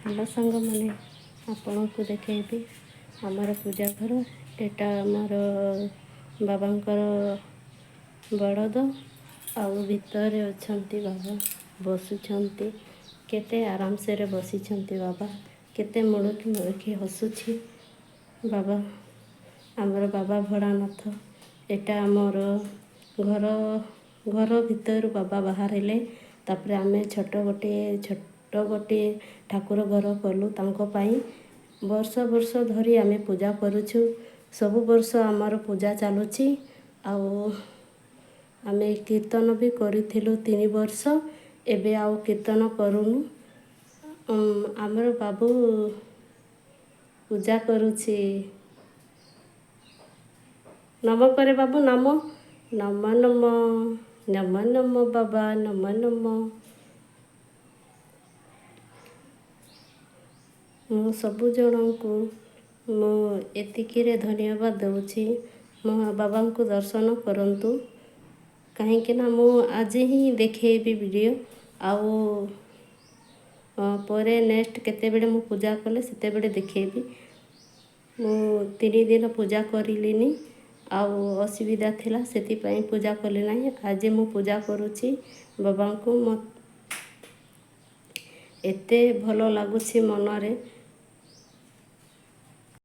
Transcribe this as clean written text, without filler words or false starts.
Hello ସାଙ୍ଗମାନେ, ଆପଣଙ୍କୁ ଦେଖେଇବି ଆମର ପୂଜା ଘର। ଏଟା ଆମର ବାବାଙ୍କର ବଳଦ, ଆଉ ଭିତରେ ଅଛନ୍ତି ବାବା ବସୁଛନ୍ତି। କେତେ ଆରାମସେରେ ବସିଛନ୍ତି ବାବା। କେତେ ମୁଡ଼ୁକି ମୁଡ଼ୁକି ହସୁଛି ବାବା। ଆମର ବାବା ଭୋଳାନାଥ। ଏଟା ଆମର ଘର ଭିତରୁ ବାବା ବାହାରିଲେ। ତାପରେ ଆମେ ଛୋଟ ଗୋଟିଏ ଠାକୁର ଘର କଲୁ ତାଙ୍କ ପାଇଁ। ବର୍ଷ ଧରି ଆମେ ପୂଜା କରୁଛୁ। ସବୁ ବର୍ଷ ଆମର ପୂଜା ଚାଲୁଛି। ଆଉ ଆମେ କୀର୍ତ୍ତନ ବି କରିଥିଲୁ 3 ବର୍ଷ। ଏବେ ଆଉ କୀର୍ତ୍ତନ କରୁନୁ। ଆମର ବାବୁ ପୂଜା କରୁଛି। ନମ କରେ ବାବୁ, ନମ ନମ ନମ ନମ ନମ ବାବା, ନମ ନମ। ମୁଁ ସବୁ ଜଣଙ୍କୁ ମୁଁ ଏତିକିରେ ଧନ୍ୟବାଦ ଦେଉଛି। ମୋ ବାବାଙ୍କୁ ଦର୍ଶନ କରନ୍ତୁ। କାହିଁକି ନା ମୁଁ ଆଜି ହିଁ ଦେଖେଇବି ଭିଡ଼ିଓ। ଆଉ ପରେ ନେକ୍ସଟ କେତେବେଳେ ମୁଁ ପୂଜା କଲେ ସେତେବେଳେ ଦେଖେଇବି। ମୁଁ 3 ଦିନ ପୂଜା କରିଲିନି। ଆଉ ଅସୁବିଧା ଥିଲା, ସେଥିପାଇଁ ପୂଜା କଲି ନାହିଁ। ଆଜି ମୁଁ ପୂଜା କରୁଛି ବାବାଙ୍କୁ। ଏତେ ଭଲ ଲାଗୁଛି ମନରେ।